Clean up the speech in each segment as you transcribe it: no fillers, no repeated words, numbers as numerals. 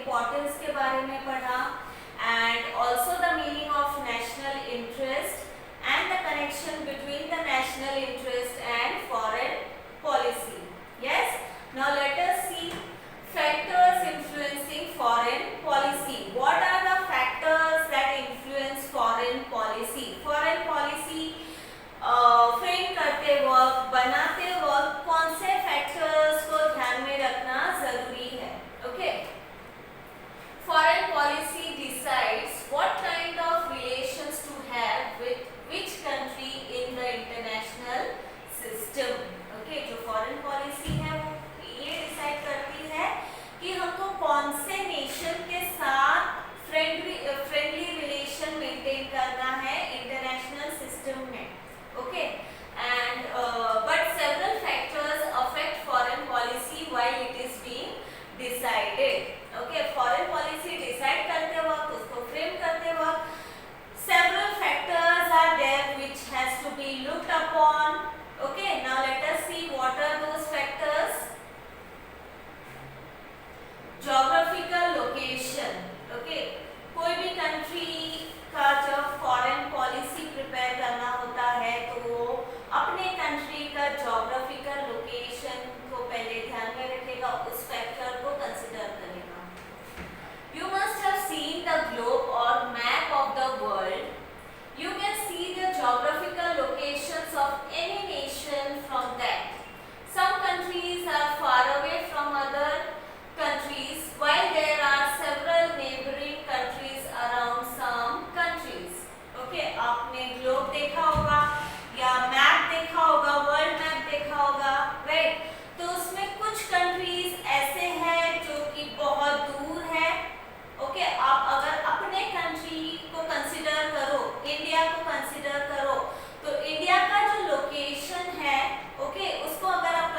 Importance के बारे में पढ़ा and also the meaning of national interest and the connection between the national interest and foreign policy. Yes, now let us see factors influencing foreign policy. What are the factors that influence foreign policy? Foreign policy frame करते वक्त, बनाते वक्त कौन से factors को ध्यान में रखना जरूरी है? Okay, foreign policy decides what kind of relations to have with which country in the international system. Okay, जो फॉरेन पॉलिसी है वो ये डिसाइड करती है कि हमको कौन से नेशन के साथ फ्रेंडली रिलेशन मेंटेन करना है इंटरनेशनल सिस्टम में. Okay, and but several factors affect foreign policy while it is being decided. Okay, foreign policy decide करते वक्त, उसको frame करते वक्त several factors are there which has to be looked upon. Okay, now let us see what are those factors. Geographical location. Okay, कोई भी country का जब foreign policy prepare करना होता है तो वो अपने कंट्री का जोग्राफिकल लोकेशन को पहले ध्यान में रखेगा, उस फैक्टर को कंसिडर करेगा. You must have seen the globe और map of the world. You can see the geographical locations of any nation from that. Some countries are far away from other countries while there are several neighboring countries around some countries. Okay, आपने globe देखा होगा या map देखा होगा, world map देखा होगा, right? तो उसमें कुछ कंट्रीज ऐसे हैं जो कि बहुत दूर है. ओके, आप अगर अपने कंट्री को कंसिडर करो, इंडिया को कंसिडर करो, तो इंडिया का जो लोकेशन है, ओके, उसको अगर आप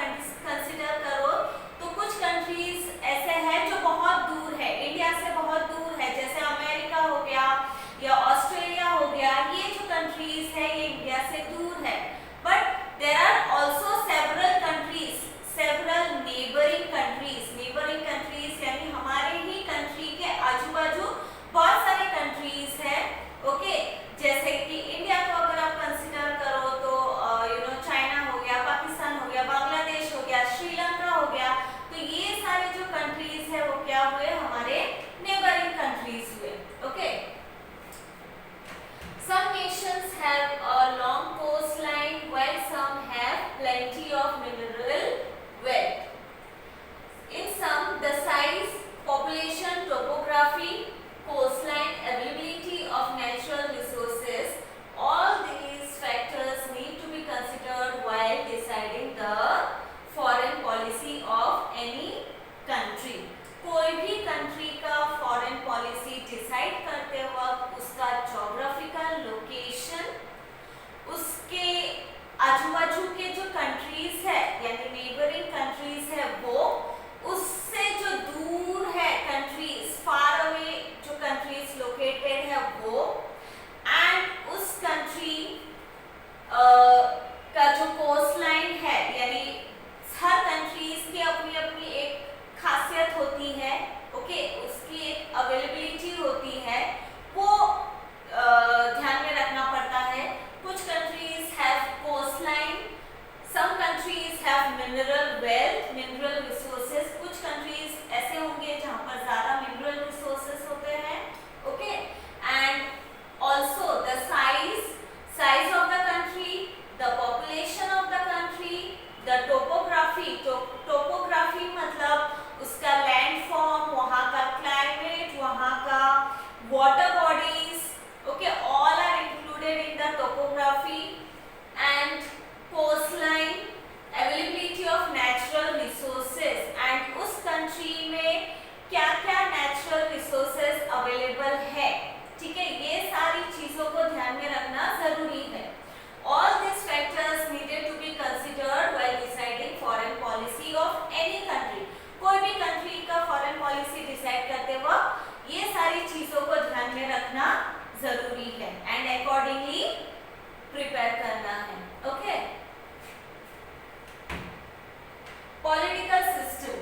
कंसिडर करो तो कुछ कंट्रीज ऐसे हैं जो बहुत दूर है, इंडिया से बहुत दूर है, जैसे अमेरिका हो गया या ऑस्ट्रेलिया हो गया. ये जो कंट्रीज है ये इंडिया से दूर है. But there are also several countries, several neighbouring countries. Neighbouring countries यानी हमारे ही कंट्री के आजू बाजू बहुत सारे कंट्रीज हैं. ओके, जैसे कि इंडिया को अगर आप कंसिडर करो तो चाइना हो गया, पाकिस्तान हो गया, बांग्लादेश हो गया, श्रीलंका हो गया. तो ये सारे जो कंट्रीज है वो क्या हुए? हमारे नेबरिंग कंट्रीज हुए. Okay, some nations have a long coastline while some have plenty of mineral wealth. In some, the size, population, topography, coastline, availability of natural resources, all these factors need to be considered while deciding the foreign policy of any country. कोई भी country का foreign policy decide करते वक्त उसका geographical location, उसके आजू बाजू के जो कंट्रीज है यानी नेबरिंग कंट्रीज है वो, उससे जो दूर है कंट्रीज, फार अवे जो कंट्रीज लोकेटेड है वो, एंड उस कंट्री का जो कोस्ट लाइन है, यानी हर कंट्रीज की अपनी अपनी एक खासियत होती है. ओके, उसकी एक अवेलेबिलिटी होती है, वो ध्यान में रखना पड़ता है. कुछ countries have coast line, some countries have mineral wealth, mineral resources. कुछ कंट्रीज ऐसे होंगे जहाँ पर ज़्यादा मिनरल रिसोर्सेज होते हैं. Okay, and also the size of the country, the population of the country, the topography. Topography मतलब उसका लैंड फॉर्म, वहाँ का क्लाइमेट, वहाँ का water bodies. Okay, all are included in the topography. And coast line, availability of natural resources, and उस country में क्या क्या नेचुरल रिसोर्सेज अवेलेबल है. ठीक है, ये सारी चीज़ों को ध्यान में रखना जरूरी है. All these factors needed to be considered while deciding foreign policy of any country. कोई भी कंट्री का फॉरेन पॉलिसी डिसाइड करते वक्त ये सारी चीजों को ध्यान में रखना जरूरी है एंड अकॉर्डिंगली प्रिपेयर करना है. Okay, political system.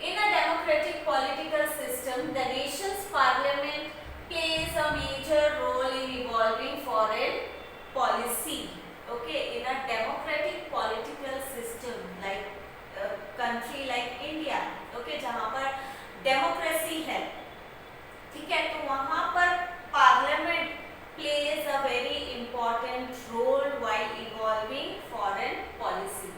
In a democratic political system system, the nation's parliament plays a major role in evolving foreign policy. Okay, in a democratic political system like country like India, okay, जहाँ पर democracy है, ठीक है, तो वहाँ पर parliament plays a very important role while evolving foreign policy.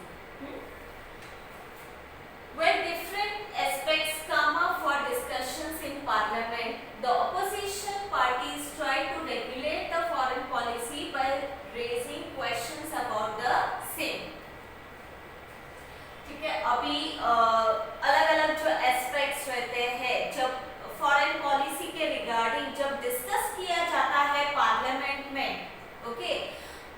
When different aspects come up for discussions in parliament, the opposition parties try to regulate the foreign policy by raising questions about the same. ठीक है, अभी अलग-अलग जो aspects रहते हैं, जब foreign policy के regarding जब डिस्कस किया जाता है पार्लियामेंट में, ओके,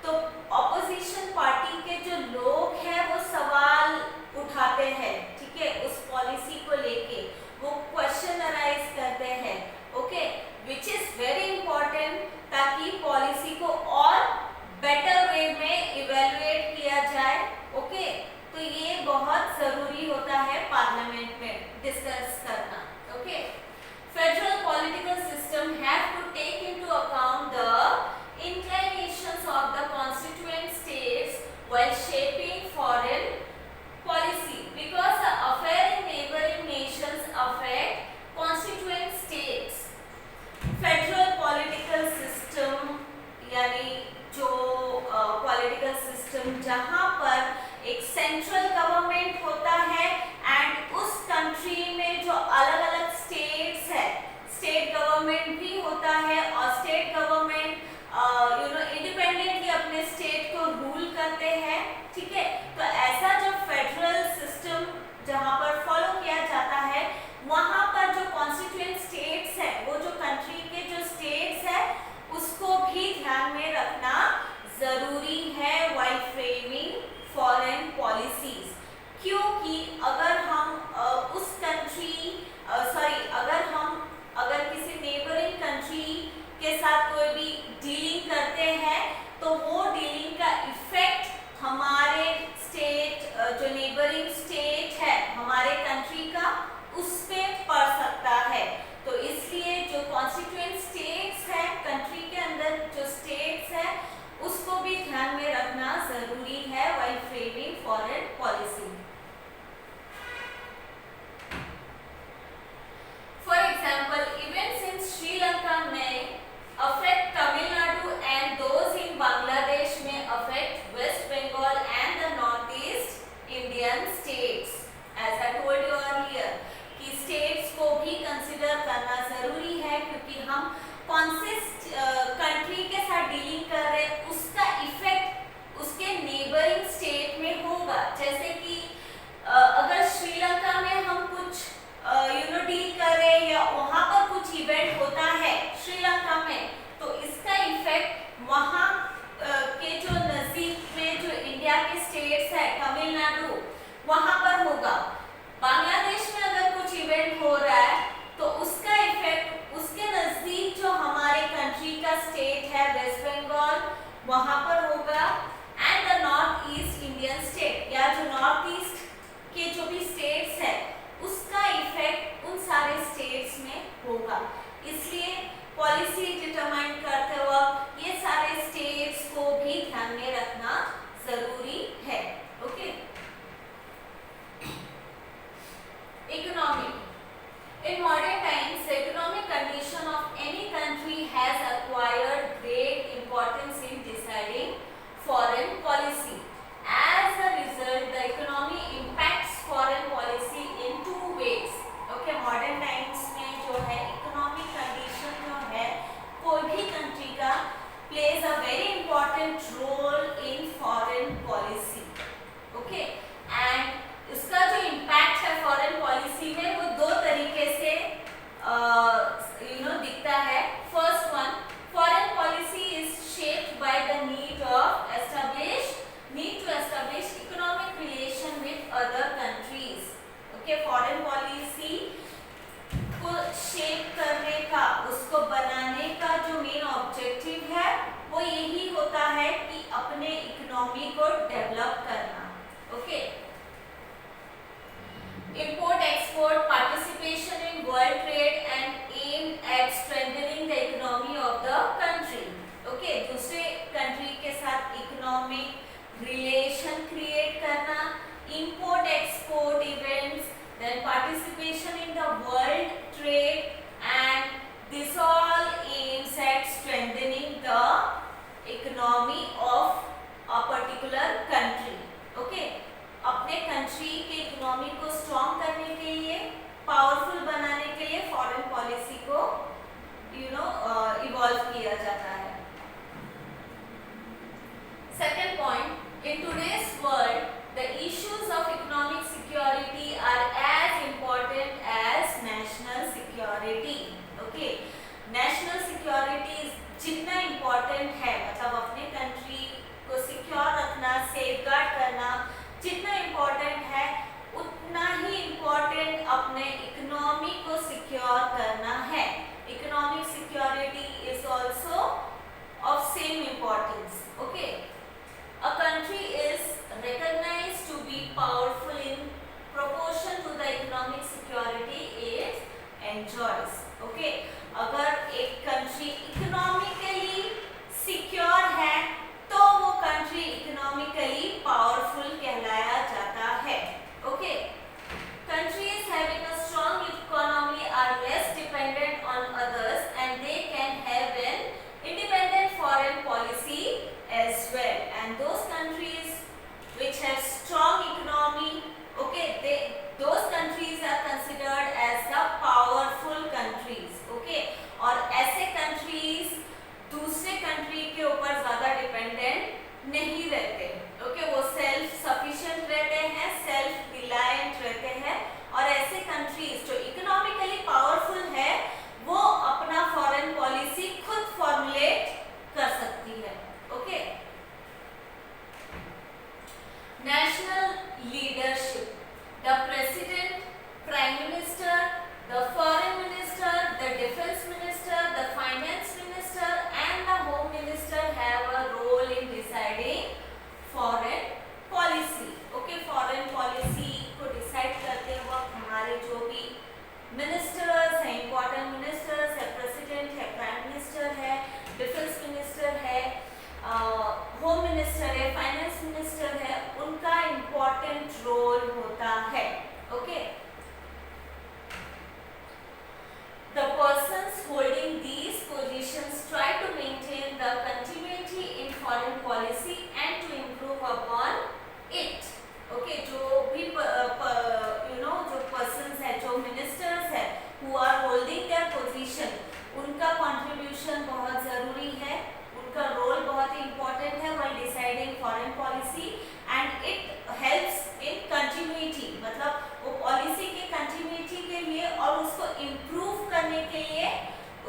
तो ऑपोजिशन पार्टी के जो लोग हैं वो सवाल उठाते हैं, ठीक है, उस पॉलिसी को लेके वो क्वेश्चन अराइज करते हैं, okay, which is very important, ताकि पॉलिसी को और बेटर वे में इवेलुएट किया जाए, ओके, तो ये बहुत जरूरी होता है पार्लियामेंट में डिस्कस करना, okay. Federal political system have to take into account the inclinations of the constituent states while shaping foreign policy, because the affair in neighboring nations affect constituent states. Federal political system यानी जो political system जहाँ पर एक central government होता है and उस country में जो अलग-अलग स्टेट्स है, स्टेट गवर्नमेंट भी होता है और स्टेट गवर्नमेंट इंडिपेंडेंटली अपने स्टेट को रूल करते हैं, ठीक है, तो ऐसा जो फेडरल सिस्टम जहाँ पर फॉलो किया जाता है, वहाँ पर जो कॉन्स्टिट्यूएंट स्टेट्स है, वो जो कंट्री के जो स्टेट्स है, उसको भी ध्यान में रखना जरूरी है व्हाइल फ्रेमिंग फॉरेन पॉलिसीज, क्योंकि अगर हम उस कंट्री अगर किसी नेबरिंग कंट्री के साथ कोई भी डीलिंग करते हैं तो वो डीलिंग का इफेक्ट हमारे स्टेट जो नेबरिंग स्टेट है हमारे कंट्री का, उस पे पड़ सकता है। तो इसलिए जो कॉन्स्टिट्यूएंट स्टेट्स है, कंट्री के अंदर जो स्टेट्स है, उसको भी ध्यान में रखना जरूरी है while framing foreign policy. For example, events in Sri Lanka may affect Tamil Nadu and those in Bangladesh may affect West Bengal and the Northeast Indian states. As I told you earlier, कि states को भी consider करना जरूरी है, क्योंकि हम कौन से कंट्री के साथ डीलिंग कर रहे हैं, उसका इफेक्ट उसके नेबरिंग स्टेट में होगा। जैसे कि अगर श्रीलंका में हम कुछ डील कर रहे हैं या वहाँ पर कुछ इवेंट होता है श्रीलंका में, तो इसका इफेक्ट वहाँ के जो नजदीक में जो इंडिया के स्टेट्स है, तमिलनाडु, वहाँ पर होगा। बांग्लादेश में अगर कुछ इवेंट हो रहा है तो उसका इफेक्ट उसके नजदीक जो हमारे कंट्री का स्टेट है वेस्ट बंगाल, वहाँ पर होगा, and the north east Indian state या जो नॉर्थ ईस्ट के जो भी स्टेट्स है, उसका इफेक्ट उन सारे स्टेट्स में होगा। इसलिए पॉलिसी डिटरमाइन करते वक्त ये सारे स्टेट्स को भी ध्यान में रखना जरूरी है, okay. Economy. In modern times, the economic condition of any country has acquired great importance in deciding foreign policy. As a result, the economy impacts foreign policy in two ways. Okay, modern times में जो है economic condition जो है कोई भी country का plays a very important role in foreign policy. Okay, and इसका जो इम्पैक्ट है फॉरेन पॉलिसी में वो दो तरीके से दिखता है। First one, foreign policy is shaped by the need to establish economic relation with other countries. Okay, foreign policy को शेप करने का, उसको बनाने का जो मेन ऑब्जेक्टिव है वो यही होता है कि अपने इकोनॉमी को डेवलप करना। Okay, import export, participation in world trade security. Okay, national security जितना इम्पोर्टेंट है, मतलब अपने कंट्री को सिक्योर रखना, सेफगार्ड करना जितना इम्पोर्टेंट है, उतना ही इम्पोर्टेंट अपने इकोनॉमी को सिक्योर करना है। Economic security is also of same importance. Okay, a country is recognized to be powerful in proportion to the economic security it enjoys. Okay, अगर एक कंट्री इकोनॉमिकली सिक्योर है तो वो कंट्री इकोनॉमिकली पावरफुल कहलाया जाता है। Okay, countries having a strong economy are less dependent on others and they can have an independent foreign policy as well. And those countries which have strong economy, okay, those countries are considered as the powerful countries. Okay, और ऐसे countries दूसरे country के ऊपर ज़्यादा dependent नहीं रहते। Okay, वो self sufficient रहते हैं, self reliant रहते हैं, और ऐसे countries जो economically powerful है वो अपना foreign policy खुद formulate कर सकती है। Okay, national leadership, the president, prime minister, the foreign minister, the defence minister, the finance minister and the home minister have a role in deciding foreign policy. Okay, foreign policy को decide करते वक्त हमारे जो भी ministers हैं, important ministers है, president है, prime minister है, डिफेंस मिनिस्टर है, होम मिनिस्टर है, फाइनेंस मिनिस्टर है, उनका इम्पोर्टेंट रोल होता है। Okay, the persons holding these positions try to maintain the continuity in foreign policy and to improve upon it. Okay, जो भी जो पर्सन्स है, जो मिनिस्टर्स है, who are holding their position, उनका कंट्रीब्यूशन बहुत ज़रूरी है, उनका रोल बहुत ही इम्पोर्टेंट है while deciding foreign policy and it helps in continuity, मतलब वो पॉलिसी के कंटिन्यूटी के लिए और उसको इम्प्रूव करने के लिए,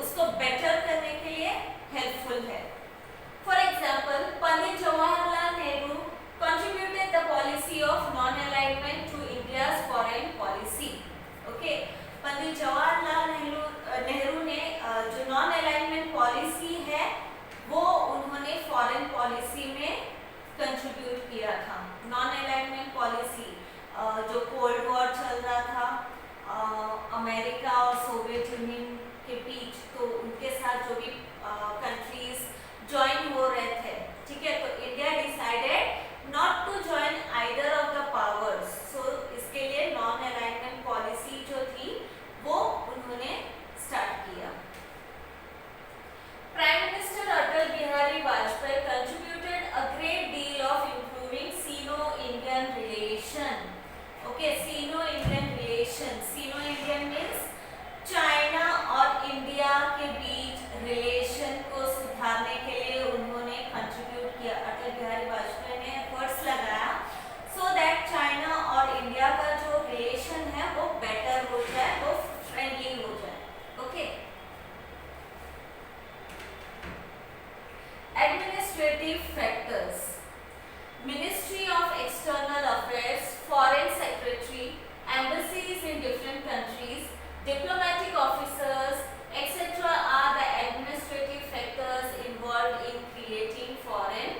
उसको बेटर करने के लिए हेल्पफुल है। For example, Pandit Jawaharlal Nehru contributed the policy of non-alignment to India's foreign policy. Okay, Pandit Jawaharlal Nehru ने जो नॉन अलाइनमेंट पॉलिसी है वो उन्होंने फॉरेन पॉलिसी में कंट्रीब्यूट किया था। नॉन अलाइनमेंट पॉलिसी जो कोल्ड वॉर चल रहा था अमेरिका और सोवियत यूनियन के बीच, तो उनके साथ जो भी कंट्रीज ज्वाइन हो रहे थे, ठीक है, तो India decided not to join either of the powers. So इसके लिए नॉन अलाइनमेंट पॉलिसी जो थी वो उन्होंने स्टार्ट किया। Prime minister Atal Bihari Vajpayee contributed a great deal of improving Sino-Indian relation. Okay, Sino-Indian relation. Sino-Indian means China और इंडिया के बीच relation को सुधारने के लिए उन्होंने कंट्रीब्यूट किया। अटल बिहारी वाजपेयी ने एफर्ट्स लगाया सो दैट चाइना और इंडिया का जो रिलेशन है वो बेटर हो जाए, वो फ्रेंडली हो जाए। Okay, administrative factors, ministry of external affairs, foreign secretary, embassies in different countries, diplomatic officers, etc. are the administrative factors involved in creating foreign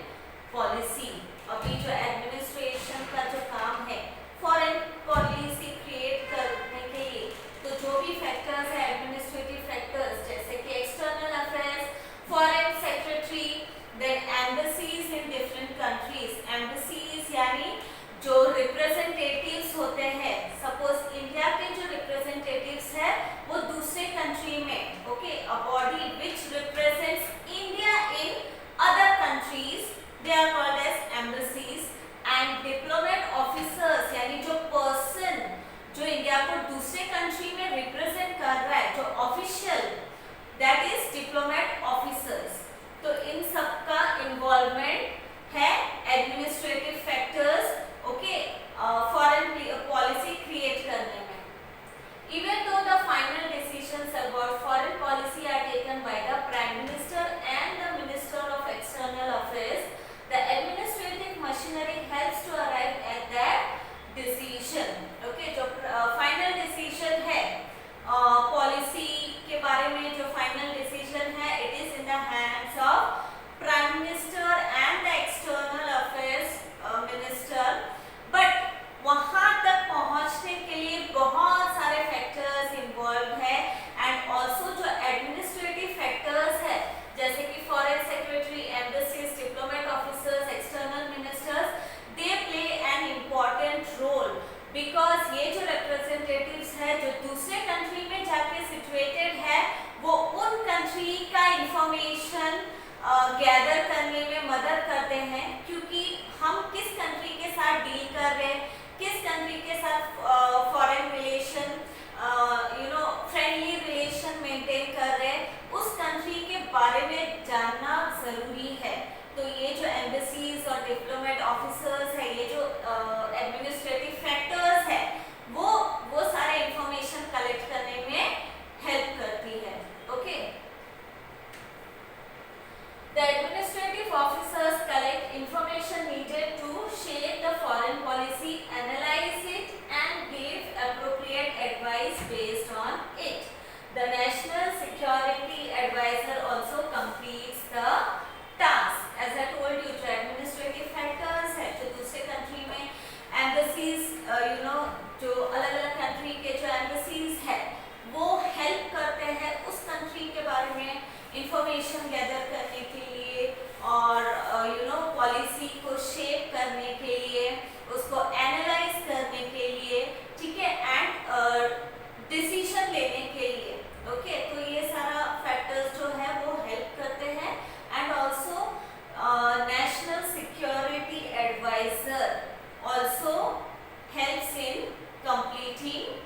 policy. अभी जो एडमिनिस्ट्रेशन का जो काम है फॉरेन पॉलिसी क्रिएट करने के लिए, तो जो भी फैक्टर्स है एडमिनिस्ट्रेटिव फैक्टर्स, जैसे कि external affairs, foreign secretary, then embassies in different countries. Embassies यानी जो रिप्रेजेंटेटिव्स होते हैं, सपोज इंडिया के जो रिप्रेजेंटेटिव्स है वो दूसरे कंट्री ऑफिसर्स है, ये जो एडमिनिस्ट्रेटिव फैक्टर्स है, वो सारे इंफॉर्मेशन कलेक्ट करने में हेल्प करती है. Okay. The administrative officers collect information needed to shape the foreign policy, analyze it, and give appropriate advice based on it. The National Security Advisor also completes the task. As I told you, जो administrative factors है, जो दूसरे country में embassies, जो अलग अलग country के जो embassies है, वो हेल्प करते हैं उस कंट्री के बारे में इंफॉर्मेशन गैदर करने के लिए और पॉलिसी को शेप करने के लिए, उसको एनालाइज करने के लिए, ठीक है, एंड डिसीजन लेने के लिए. ओके. तो ये सारा फैक्टर्स जो है वो हेल्प करते हैं. And also national security adviser also helps in completing